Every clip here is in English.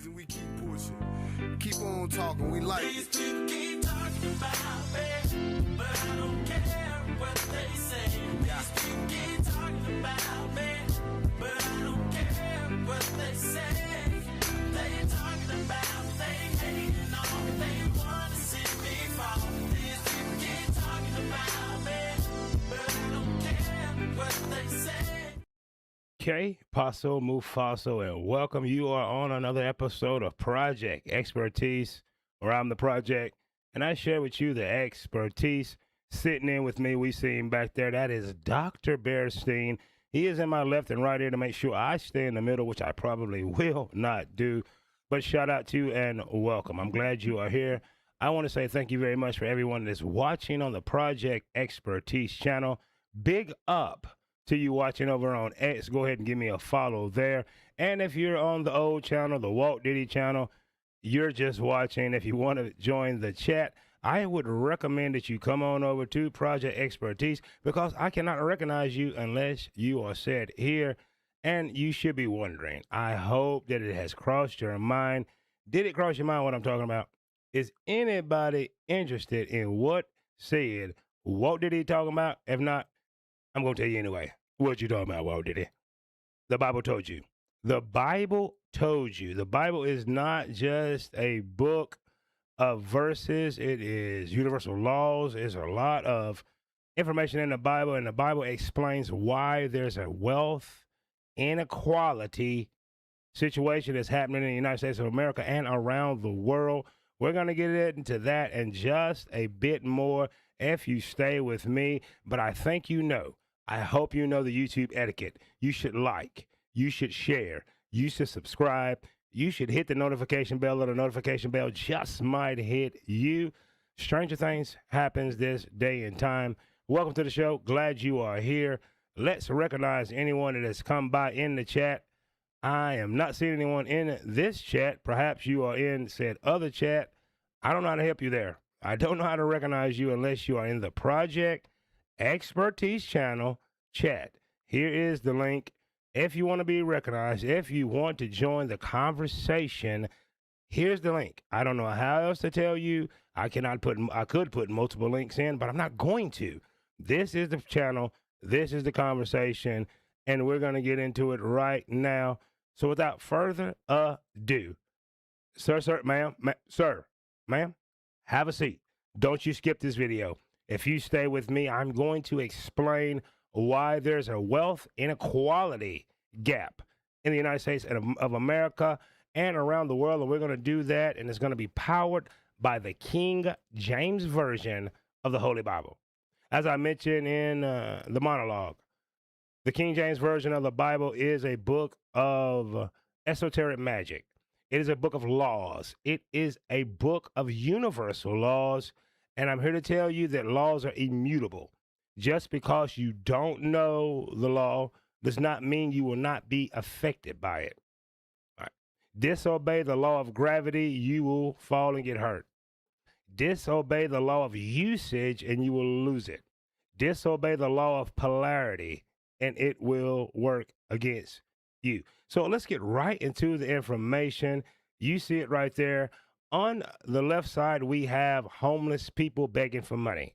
reason we keep pushing. Keep on talking, we like These people keep talking about me, but I don't care what they say. These people keep talking about me, but I don't care what they say. They talking about me, they hating on me, they want to see me fall. These people keep talking about me, but I don't care what they say. Okay, Paso Mufaso, and welcome. You are on another episode of Project Expertise, where I'm the project, and I share with you the expertise. Sitting in with me, we see him back there. That is Dr. Bearstein. He is in my left and right ear to make sure I stay in the middle, which I probably will not do. But shout out to you and welcome. I'm glad you are here. I want to say thank you very much for everyone that's watching on the Project Expertise channel. Big up to you watching over on X. Go ahead and give me a follow there. And if you're on the old channel, the Walt Diddy channel, you're just watching. If you want to join the chat, I would recommend that you come on over to Project Expertise, because I cannot recognize you unless you are said here. And you should be wondering, I hope that it has crossed your mind. Did it cross your mind what I'm talking about? Is anybody interested in what said Walt Diddy talking about? If not, I'm going to tell you anyway. What you talking about, Walt Diddy? The Bible told you. The Bible told you. The Bible is not just a book of verses. It is universal laws. There's a lot of information in the Bible, and the Bible explains why there's a wealth inequality situation that's happening in the United States of America and around the world. We're going to get into that and just a bit more if you stay with me. But I think you know, I hope you know the YouTube etiquette. You should like, you should share, you should subscribe, you should hit the notification bell, or the notification bell just might hit you. Stranger things happens this day and time. Welcome to the show. Glad you are here. Let's recognize anyone that has come by in the chat. I am not seeing anyone in this chat. Perhaps you are in said other chat. I don't know how to help you there. I don't know how to recognize you unless you are in the Project Expertise channel chat. Here is the link. If you want to be recognized, if you want to join the conversation, here's the link. I don't know how else to tell you. I could put multiple links in, but I'm not going to. This is the channel. This is the conversation, and we're going to get into it right now. So without further ado, sir, ma'am, have a seat. Don't you skip this video. If you stay with me, I'm going to explain why there's a wealth inequality gap in the United States of America and around the world. And we're going to do that, and it's going to be powered by the King James Version of the Holy Bible. As I mentioned in the monologue, the King James Version of the Bible is a book of esoteric magic. It is a book of laws. It is a book of universal laws. And I'm here to tell you that laws are immutable. Just because you don't know the law does not mean you will not be affected by it. All right. Disobey the law of gravity, you will fall and get hurt. Disobey the law of usage, and you will lose it. Disobey the law of polarity, and it will work against you. So let's get right into the information. You see it right there. On the left side, we have homeless people begging for money.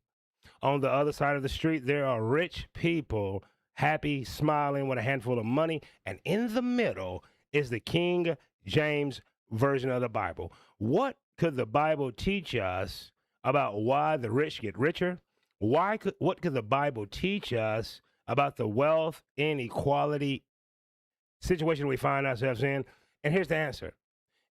On the other side of the street, there are rich people, happy, smiling with a handful of money. And in the middle is the King James Version of the Bible. What could the Bible teach us about why the rich get richer? What could the Bible teach us about the wealth inequality situation we find ourselves in? And here's the answer.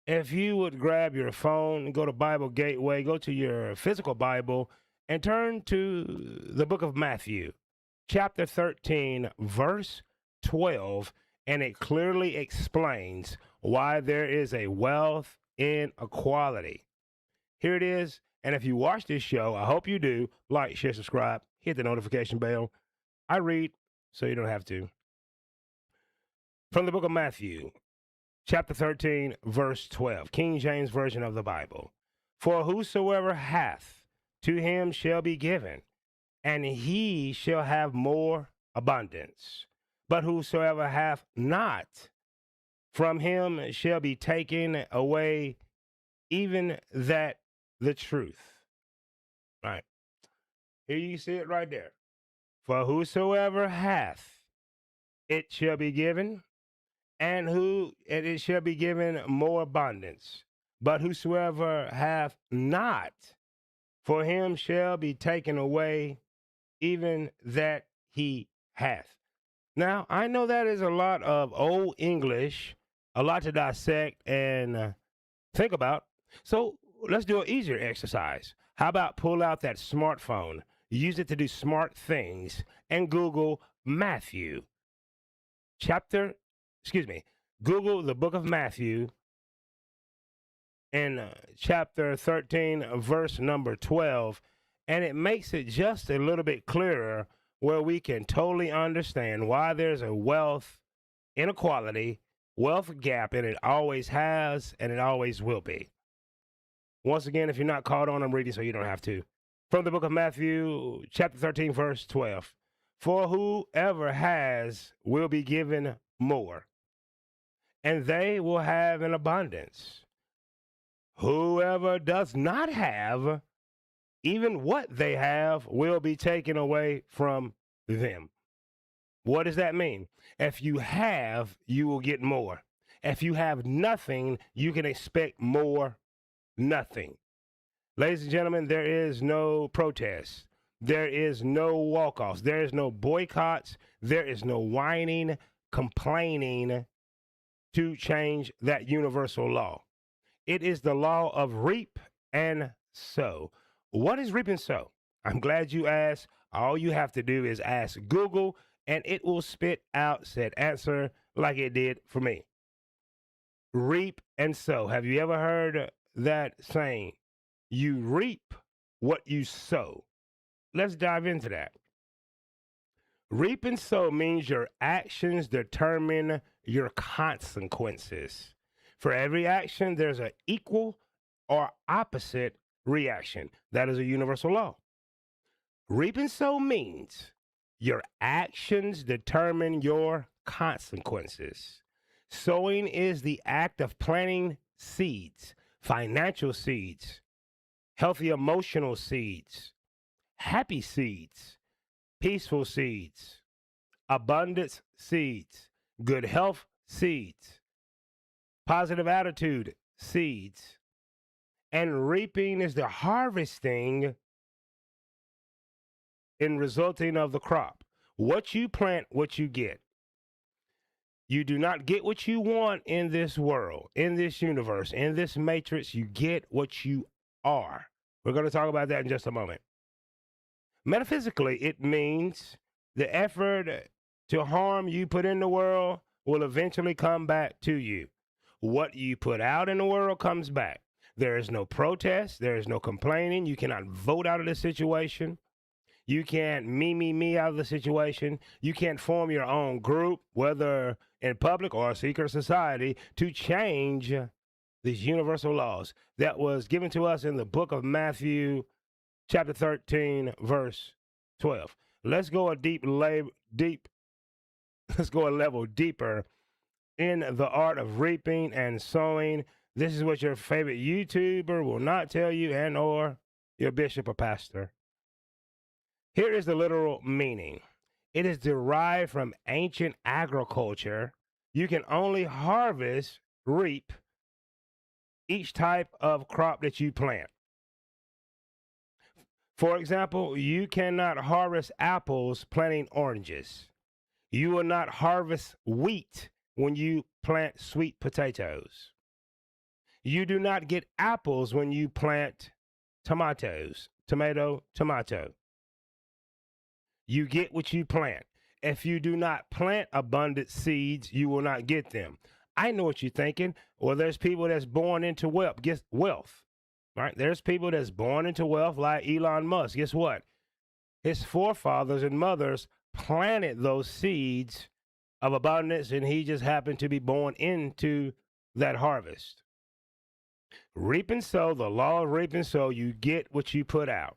If you would grab your phone and go to Bible Gateway, go to your physical Bible, and turn to the book of Matthew, chapter 13, verse 12, and it clearly explains why there is a wealth inequality. Here it is. And if you watch this show, I hope you do, like, share, subscribe, hit the notification bell. I read, so you don't have to. From the book of Matthew, chapter 13, verse 12, King James Version of the Bible. For whosoever hath, to him shall be given, and he shall have more abundance. But whosoever hath not, From him shall be taken away even that the truth. Right. Here you see it right there. For whosoever hath, it shall be given, and it shall be given more abundance. But whosoever hath not, for him shall be taken away even that he hath. Now, I know that is a lot of old English, a lot to dissect and think about. So let's do an easier exercise. How about pull out that smartphone, use it to do smart things, and Google Matthew Google the book of Matthew in chapter 13, verse number 12, and it makes it just a little bit clearer where we can totally understand why there's a wealth inequality, wealth gap, and it always has and it always will be. Once again, if you're not caught on, I'm reading so you don't have to. From the book of Matthew, chapter 13, verse 12. For whoever has will be given more, and they will have an abundance. Whoever does not have, even what they have will be taken away from them. What does that mean? If you have, you will get more. If you have nothing, you can expect more nothing. Ladies and gentlemen, there is no protest. There is no walk-offs. There is no boycotts. There is no whining, complaining to change that universal law. It is the law of reap and sow. What is reap and sow? I'm glad you asked. All you have to do is ask Google, and it will spit out said answer like it did for me. Reap and sow. Have you ever heard that saying? You reap what you sow. Let's dive into that. Reap and sow means your actions determine your consequences. For every action, there's an equal or opposite reaction. That is a universal law. Reap and sow means your actions determine your consequences. Sowing is the act of planting seeds, financial seeds, healthy emotional seeds, happy seeds, peaceful seeds, abundance seeds, good health seeds, positive attitude seeds. And reaping is the harvesting in resulting of the crop. What you plant, what you get. You do not get what you want in this world, in this universe, in this matrix. You get what you are. We're going to talk about that in just a moment. Metaphysically, it means the effort to harm you put in the world will eventually come back to you. What you put out in the world comes back. There is no protest. There is no complaining. You cannot vote out of the situation. You can't me out of the situation. You can't form your own group, whether in public or a secret society, to change these universal laws that was given to us in the book of Matthew, chapter 13, verse 12. Let's go a level deeper in the art of reaping and sowing. This is what your favorite YouTuber will not tell you, and or your bishop or pastor. Here is the literal meaning. It is derived from ancient agriculture. You can only harvest, reap, each type of crop that you plant. For example, you cannot harvest apples planting oranges. You will not harvest wheat when you plant sweet potatoes. You do not get apples when you plant tomatoes, tomato. You get what you plant. If you do not plant abundant seeds, you will not get them. I know what you're thinking. Well, there's people that's born into wealth, right? There's people that's born into wealth like Elon Musk. Guess what? His forefathers and mothers planted those seeds of abundance, and he just happened to be born into that harvest. Reap and sow, the law of reap and sow, you get what you put out.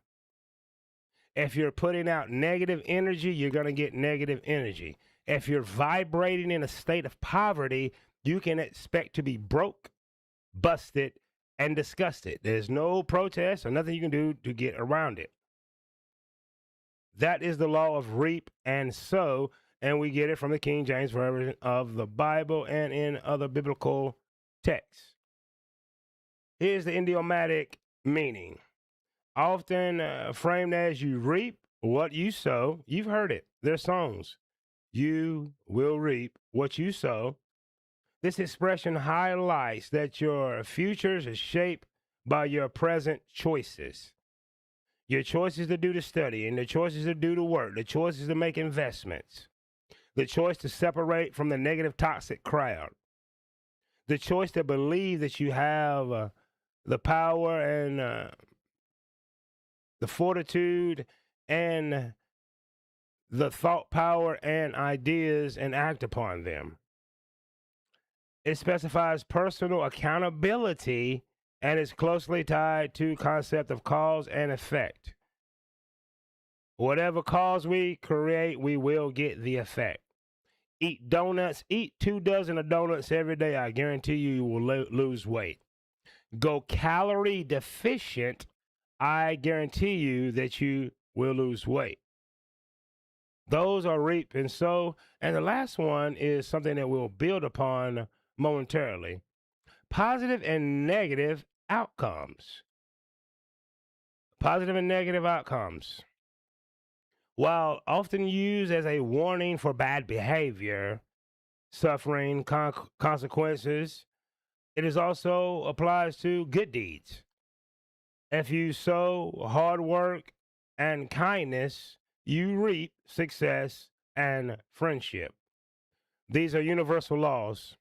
If you're putting out negative energy, you're going to get negative energy. If you're vibrating in a state of poverty, you can expect to be broke, busted, and disgusted. There's no protest or nothing you can do to get around it. That is the law of reap and sow, and we get it from the King James Version of the Bible and in other biblical texts. Here's the idiomatic meaning. Often framed as you reap what you sow. You've heard it. There's songs. You will reap what you sow. This expression highlights that your futures are shaped by your present choices. Your choices to do the study and the choices to do the work, the choices to make investments, the choice to separate from the negative, toxic crowd, the choice to believe that you have the power and the fortitude and the thought power and ideas and act upon them. It specifies personal accountability and is closely tied to concept of cause and effect. Whatever cause we create, we will get the effect. Eat donuts, eat 2 dozen of donuts every day. I guarantee you will lose weight. Go calorie deficient. I guarantee you that you will lose weight. Those are reap and sow. And the last one is something that we'll build upon momentarily. Positive and negative outcomes. Positive and negative outcomes. While often used as a warning for bad behavior, suffering, consequences, it is also applies to good deeds. If you sow hard work and kindness, you reap success and friendship. These are universal laws.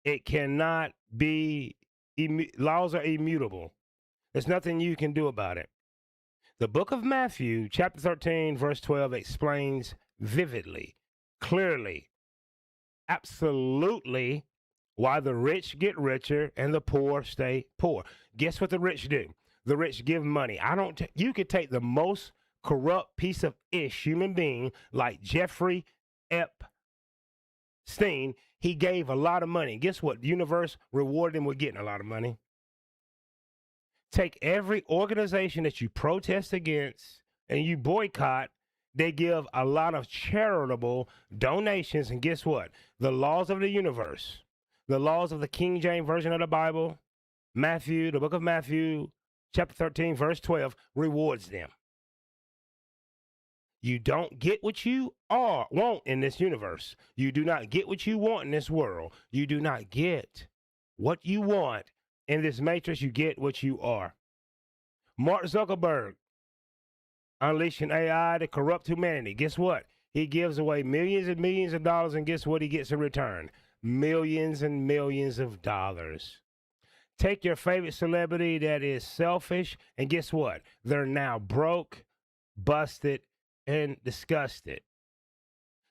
It cannot be, laws are immutable. There's nothing you can do about it. The book of Matthew, chapter 13, verse 12, explains vividly, clearly, absolutely why the rich get richer and the poor stay poor. Guess what the rich do? The rich give money. You could take the most corrupt piece of human being like Jeffrey Epstein. He gave a lot of money. Guess what? The universe rewarded him with getting a lot of money. Take every organization that you protest against and you boycott, they give a lot of charitable donations. And guess what? The laws of the universe, the laws of the King James Version of the Bible, Matthew, the book of Matthew, chapter 13, verse 12, rewards them. You don't get what you want in this universe. You do not get what you want in this world. You do not get what you want in this matrix. You get what you are. Mark Zuckerberg unleashing AI to corrupt humanity. Guess what? He gives away millions and millions of dollars, and guess what he gets in return? Millions and millions of dollars. Take your favorite celebrity that is selfish, and guess what? They're now broke, busted, and disgusted.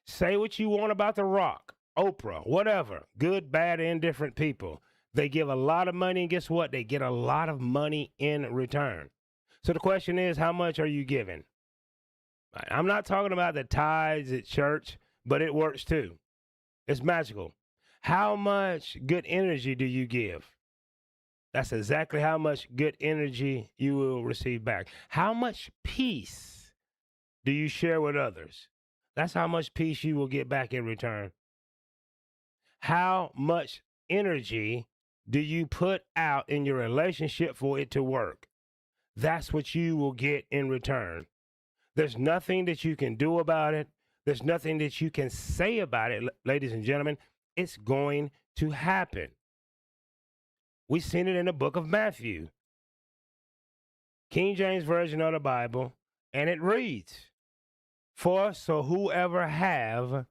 Say what you want about The Rock, Oprah, whatever, good, bad, indifferent people. They give a lot of money, and guess what? They get a lot of money in return. So the question is, how much are you giving? I'm not talking about the tithes at church, but it works too. It's magical. How much good energy do you give? That's exactly how much good energy you will receive back. How much peace do you share with others? That's how much peace you will get back in return. How much energy do you put out in your relationship for it to work? That's what you will get in return. There's nothing that you can do about it. There's nothing that you can say about it, ladies and gentlemen. It's going to happen. We've seen it in the book of Matthew, King James Version of the Bible, and it reads, "For so whoever have,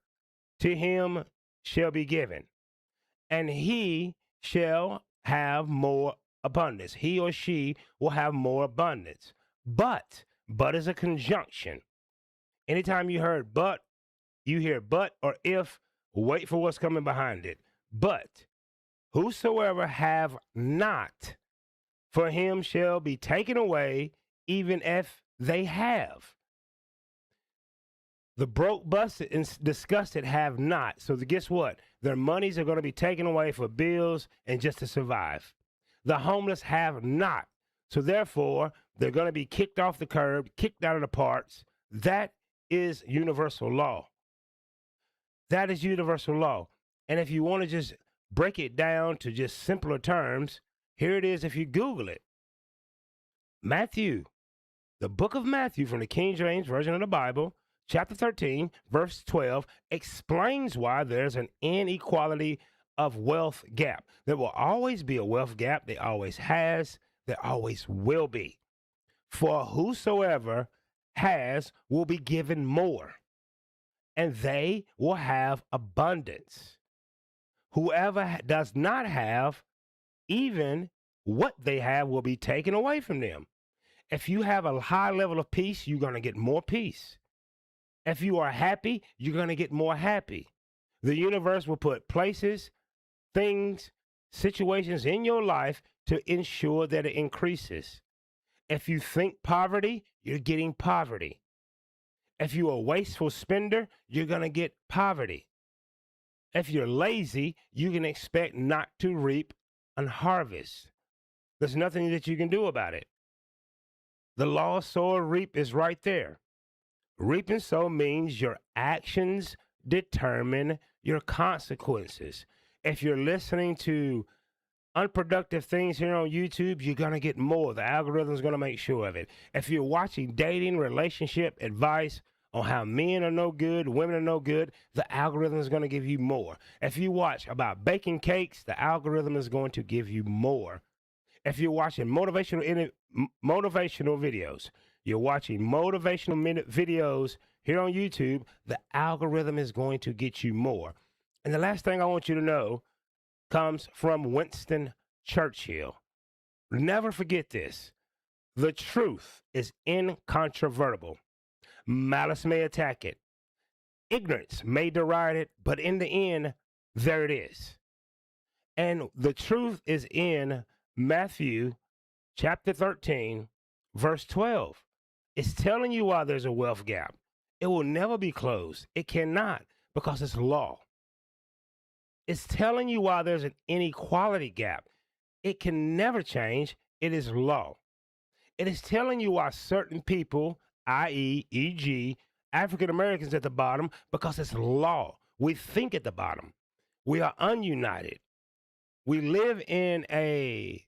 to him shall be given, and he shall have more abundance." He or she will have more abundance. But is a conjunction. Anytime you heard but, you hear but or if, wait for what's coming behind it. But whosoever have not, for him shall be taken away, even if they have. The broke, busted, and disgusted have not. So guess what? Their monies are going to be taken away for bills and just to survive. The homeless have not. So therefore, they're going to be kicked off the curb, kicked out of the parks. That is universal law. That is universal law. And if you want to just break it down to just simpler terms, here it is if you Google it. Matthew, the book of Matthew from the King James Version of the Bible, chapter 13, verse 12, explains why there's an inequality of wealth gap. There will always be a wealth gap. There always has. There always will be. For whosoever has will be given more, and they will have abundance. Whoever does not have, even what they have will be taken away from them. If you have a high level of peace, you're going to get more peace. If you are happy, you're going to get more happy. The universe will put places, things, situations in your life to ensure that it increases. If you think poverty, you're getting poverty. If you're a wasteful spender, you're going to get poverty. If you're lazy, you can expect not to reap and harvest. There's nothing that you can do about it. The law of sow or reap is right there. Reap and sow means your actions determine your consequences. If you're listening to unproductive things here on YouTube, you're going to get more. The algorithm is going to make sure of it. If you're watching dating, relationship advice on how men are no good, women are no good, the algorithm is going to give you more. If you watch about baking cakes, the algorithm is going to give you more. If you're watching motivational videos, you're watching motivational videos here on YouTube, the algorithm is going to get you more. And the last thing I want you to know comes from Winston Churchill. Never forget this. The truth is incontrovertible. Malice may attack it. Ignorance may deride it, but in the end, there it is. And the truth is in Matthew chapter 13, verse 12. It's telling you why there's a wealth gap. It will never be closed. It cannot, because it's law. It's telling you why there's an inequality gap. It can never change. It is law. It is telling you why certain people, i.e., e.g., African Americans at the bottom, because it's law. We think at the bottom. We are ununited. We live in a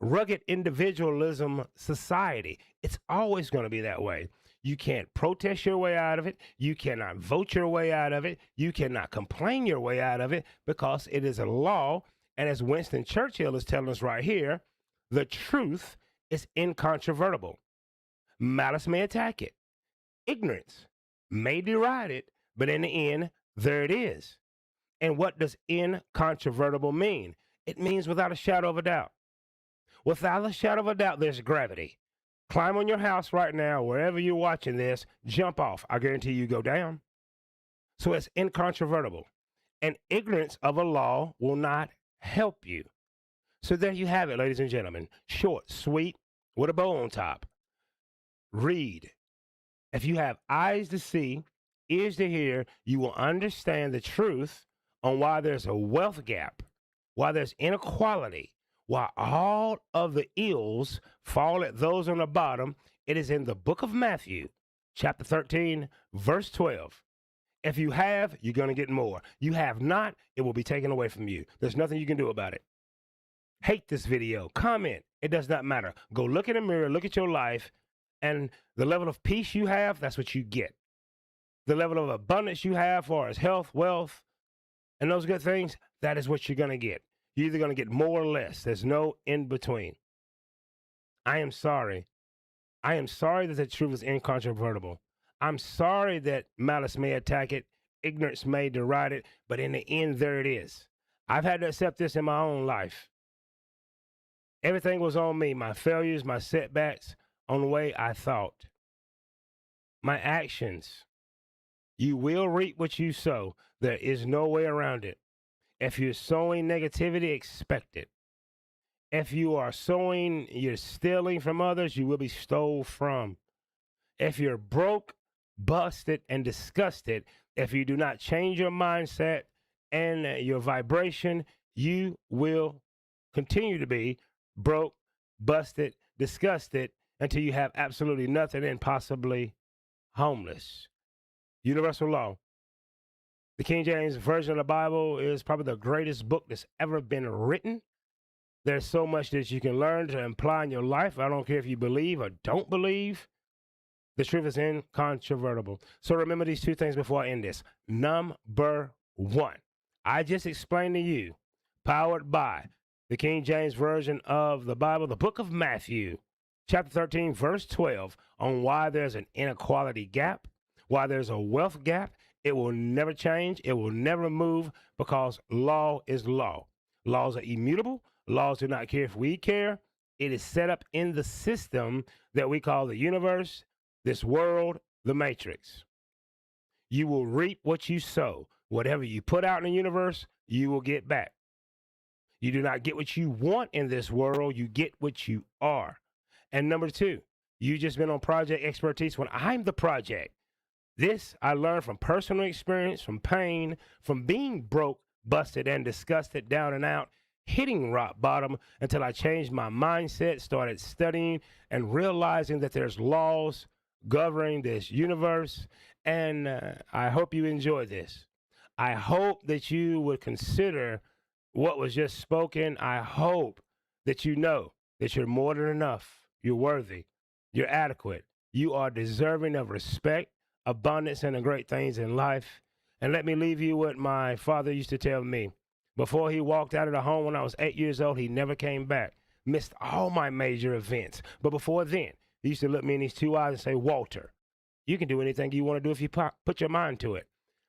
rugged individualism society. It's always going to be that way. You can't protest your way out of it. You cannot vote your way out of it. You cannot complain your way out of it because it is a law. And as Winston Churchill is telling us right here, the truth is incontrovertible. Malice may attack it. Ignorance may deride it, but in the end, there it is. And what does incontrovertible mean? It means without a shadow of a doubt. Without a shadow of a doubt, there's gravity. Climb on your house right now, wherever you're watching this, jump off. I guarantee you go down. So it's incontrovertible. And ignorance of a law will not help you. So there you have it, ladies and gentlemen. Short, sweet, with a bow on top. Read. If you have eyes to see, ears to hear, you will understand the truth on why there's a wealth gap, why there's inequality, why all of the ills fall at those on the bottom. It is in the book of Matthew, chapter 13, verse 12. If you have, you're going to get more. You have not, it will be taken away from you. There's nothing you can do about it. Hate this video, comment. It does not matter. Go look in the mirror, look at your life, and the level of peace you have, that's what you get. The level of abundance you have for as health, wealth, and those good things, that is what you're going to get. You're either going to get more or less. There's no in between. I am sorry. I am sorry that the truth is incontrovertible. I'm sorry that malice may attack it, ignorance may deride it, but in the end, there it is. I've had to accept this in my own life. Everything was on me, my failures, my setbacks, on the way I thought. My actions. You will reap what you sow. There is no way around it. If you're sowing negativity, expect it. If you are sowing, you're stealing from others, you will be stole from. If you're broke, busted, and disgusted, if you do not change your mindset and your vibration, you will continue to be broke, busted, disgusted until you have absolutely nothing and possibly homeless. Universal law. The King James Version of the Bible is probably the greatest book that's ever been written. There's so much that you can learn to apply in your life. I don't care if you believe or don't believe. The truth is incontrovertible. So remember these two things before I end this. Number one, I just explained to you, powered by the King James Version of the Bible, the book of Matthew, chapter 13, verse 12, on why there's an inequality gap, why there's a wealth gap. It will never change. It will never move because law is law. Laws are immutable. Laws do not care if we care. It is set up in the system that we call the universe, this world, the matrix. You will reap what you sow. Whatever you put out in the universe, you will get back. You do not get what you want in this world. You get what you are. And number two, you just been on Project Expertise when I'm the project. This I learned from personal experience, from pain, from being broke, busted, and disgusted, down and out, hitting rock bottom until I changed my mindset, started studying and realizing that there's laws governing this universe. And I hope you enjoy this. I hope that you would consider what was just spoken. I hope that you know that you're more than enough. You're worthy. You're adequate. You are deserving of respect, abundance, and the great things in life. And let me leave you what my father used to tell me. Before he walked out of the home when I was 8 years old, he never came back. Missed all my major events. But before then, he used to look me in these two eyes and say, Walter, you can do anything you want to do if you put your mind to it.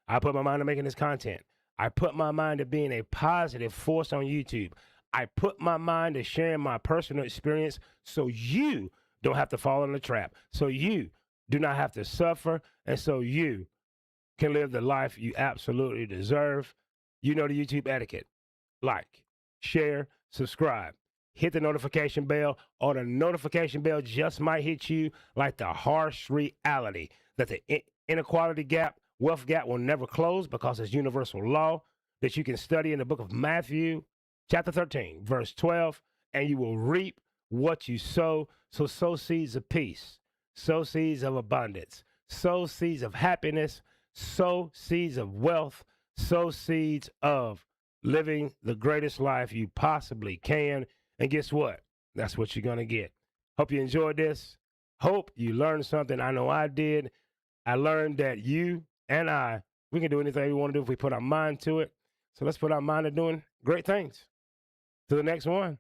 I put my mind to making this content. I put my mind to being a positive force on YouTube. I put my mind to sharing my personal experience so you don't have to fall in the trap, so you do not have to suffer, and so you can live the life you absolutely deserve. You know the YouTube etiquette. Like, share, subscribe, hit the notification bell, or the notification bell just might hit you like the harsh reality that the inequality gap, wealth gap will never close because it's universal law that you can study in the book of Matthew, chapter 13, verse 12, and you will reap what you sow. So sow seeds of peace, sow seeds of abundance, sow seeds of happiness, sow seeds of wealth, sow seeds of living the greatest life you possibly can. And guess what? That's what you're going to get. Hope you enjoyed this. Hope you learned something. I know I did. I learned that you and I, we can do anything we want to do if we put our mind to it. So let's put our mind to doing great things. To the next one.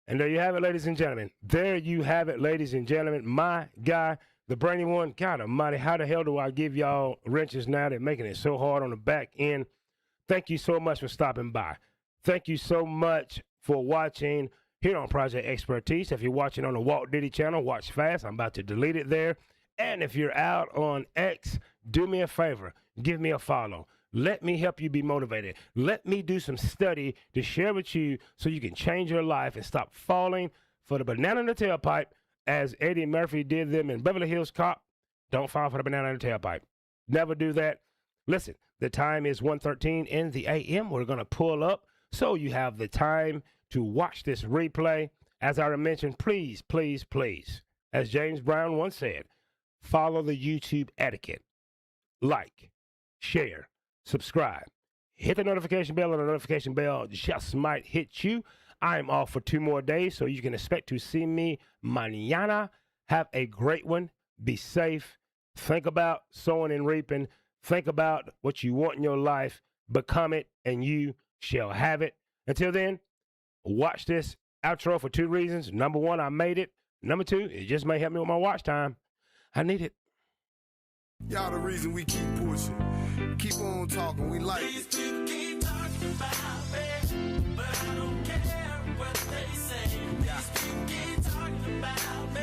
And there you have it, ladies and gentlemen. There you have it, ladies and gentlemen. My guy, the brainy one. God almighty, how the hell do I give y'all wrenches now? They're making it so hard on the back end. Thank you so much for stopping by. Thank you so much for watching here on Project Expertise. If you're watching on the Walt Diddy channel, watch fast. I'm about to delete it there. And if you're out on X, do me a favor. Give me a follow. Let me help you be motivated. Let me do some study to share with you so you can change your life and stop falling for the banana in the tailpipe as Eddie Murphy did them in Beverly Hills Cop. Don't fall for the banana in the tailpipe. Never do that. Listen, the time is 1:13 in the a.m. We're going to pull up so you have the time to watch this replay. As I mentioned, please, please, please, as James Brown once said, follow the YouTube etiquette. Like, share, subscribe, hit the notification bell, and the notification bell just might hit you. I'm off for 2 more days, so you can expect to see me mañana. Have a great one. Be safe. Think about sowing and reaping. Think about what you want in your life. Become it, and you shall have it. Until then, watch this outro for 2 reasons. Number 1, I made it. Number 2, it just may help me with my watch time. I need it. Y'all the reason we keep pushing. Keep on talking, we like These it. people keep talking about me, but I don't care what they say. These people keep talking about me.